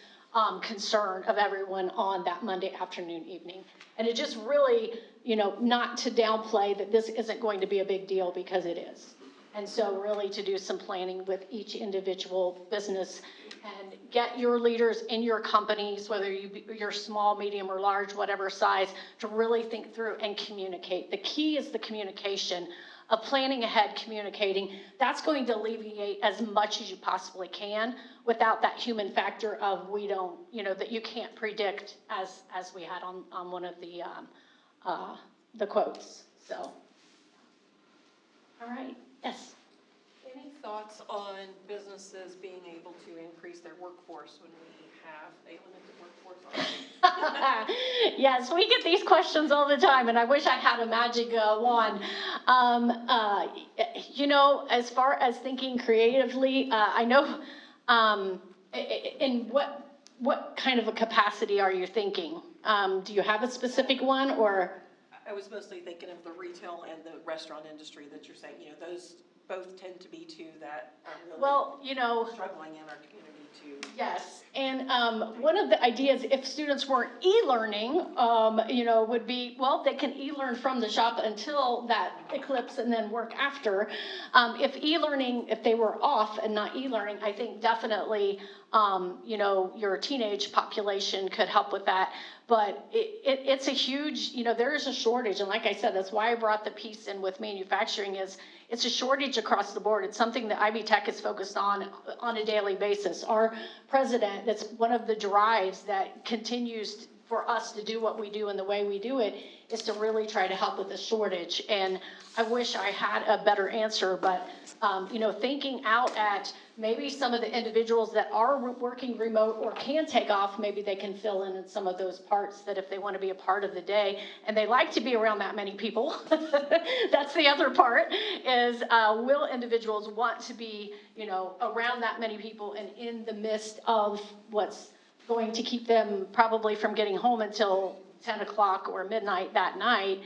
concern of everyone on that Monday afternoon, evening. And it just really, not to downplay that this isn't going to be a big deal, because it is. And so really to do some planning with each individual business and get your leaders in your companies, whether you're small, medium, or large, whatever size, to really think through and communicate. The key is the communication of planning ahead, communicating. That's going to alleviate as much as you possibly can without that human factor of that you can't predict, as we had on one of the quotes. So, all right, yes. Any thoughts on businesses being able to increase their workforce when we have a limited workforce? Yes, we get these questions all the time, and I wish I had a magic wand. As far as thinking creatively, I know, in what kind of a capacity are you thinking? Do you have a specific one, or? I was mostly thinking of the retail and the restaurant industry that you're saying, those both tend to be two that are really struggling in our community too. Yes, and one of the ideas, if students weren't e-learning, would be, they can e-learn from the shop until that eclipse and then work after. If e-learning, if they were off and not e-learning, I think definitely, your teenage population could help with that. But it's a huge, there is a shortage. And like I said, that's why I brought the piece in with manufacturing, is it's a shortage across the board. It's something that Ivy Tech is focused on a daily basis. Our president, that's one of the drives that continues for us to do what we do and the way we do it, is to really try to help with the shortage. And I wish I had a better answer, but, thinking out at maybe some of the individuals that are working remote or can take off, maybe they can fill in some of those parts, that if they want to be a part of the day and they like to be around that many people, that's the other part, is will individuals want to be, around that many people and in the midst of what's going to keep them probably from getting home until 10 o'clock or midnight that night,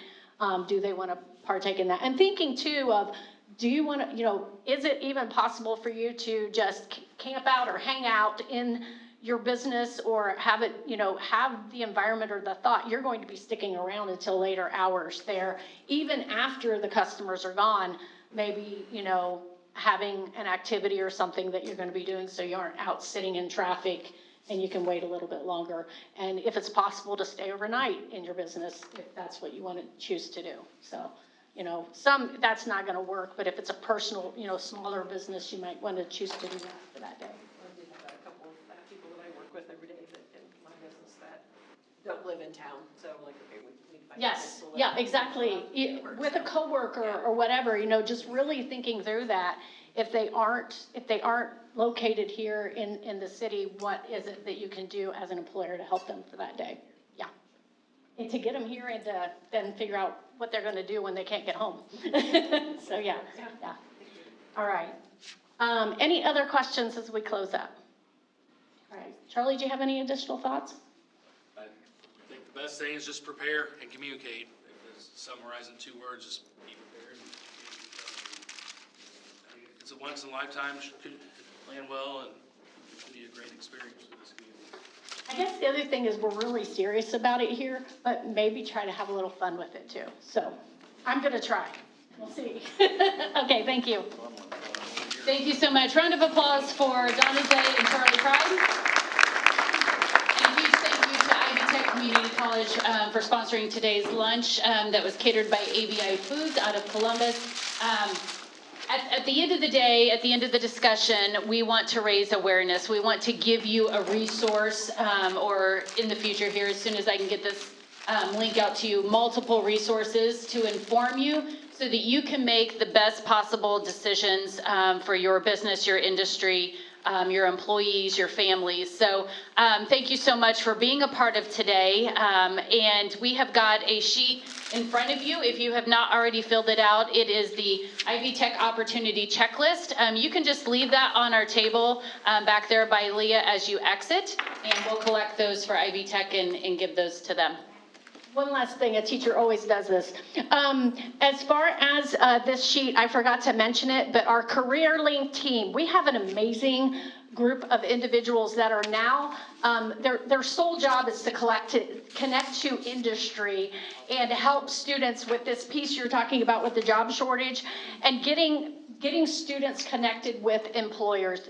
do they want to partake in that? And thinking too of, do you want to, is it even possible for you to just camp out or hang out in your business or have it, have the environment or the thought you're going to be sticking around until later hours there, even after the customers are gone, maybe, having an activity or something that you're going to be doing so you aren't out sitting in traffic and you can wait a little bit longer. And if it's possible to stay overnight in your business, if that's what you want to choose to do. So, that's not going to work, but if it's a personal, smaller business, you might want to choose to do that for that day. I do have a couple of people that I work with every day that in my business that don't live in town, so like, okay, we find. Yes, yeah, exactly. With a coworker or whatever, just really thinking through that. If they aren't located here in the city, what is it that you can do as an employer to help them for that day? Yeah. And to get them here and to then figure out what they're going to do when they can't get home. So, yeah. All right. Any other questions as we close up? All right. Charlie, do you have any additional thoughts? I think the best thing is just prepare and communicate. If it's summarized in 2 words, just be prepared and communicate. I think it's a once in a lifetime, could plan well, and it should be a great experience for this community. I guess the other thing is we're really serious about it here, but maybe try to have a little fun with it too. So I'm going to try. We'll see. Okay, thank you. Thank you so much. Round of applause for Donna Zay and Charlie Pride. And a huge thank you to Ivy Tech Community College for sponsoring today's lunch that was catered by ABI Foods out of Columbus. At the end of the day, at the end of the discussion, we want to raise awareness. We want to give you a resource, or in the future here, as soon as I can get this link out to you, multiple resources to inform you so that you can make the best possible decisions for your business, your industry, your employees, your families. So thank you so much for being a part of today. And we have got a sheet in front of you. If you have not already filled it out, it is the Ivy Tech Opportunity Checklist. You can just leave that on our table back there by Leah as you exit, and we'll collect those for Ivy Tech and give those to them. One last thing, a teacher always does this. As far as this sheet, I forgot to mention it, but our Career Link team, we have an amazing group of individuals that are now, their sole job is to connect to industry and help students with this piece you're talking about with the job shortage and getting students connected with employers.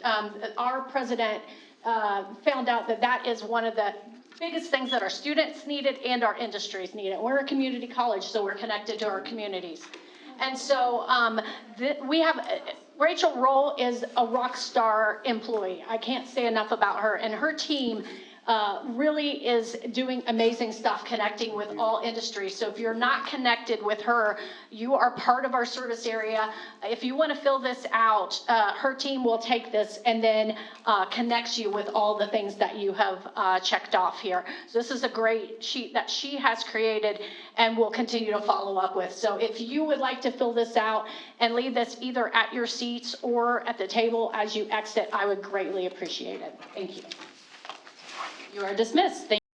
Our president found out that is one of the biggest things that our students needed and our industries needed. We're a community college, so we're connected to our communities. And so we have, Rachel Roll is a rock star employee. I can't say enough about her. And her team really is doing amazing stuff connecting with all industries. So if you're not connected with her, you are part of our service area. If you want to fill this out, her team will take this and then connects you with all the things that you have checked off here. So this is a great sheet that she has created and will continue to follow up with. So if you would like to fill this out and leave this either at your seats or at the table as you exit, I would greatly appreciate it. Thank you. You are dismissed. Thank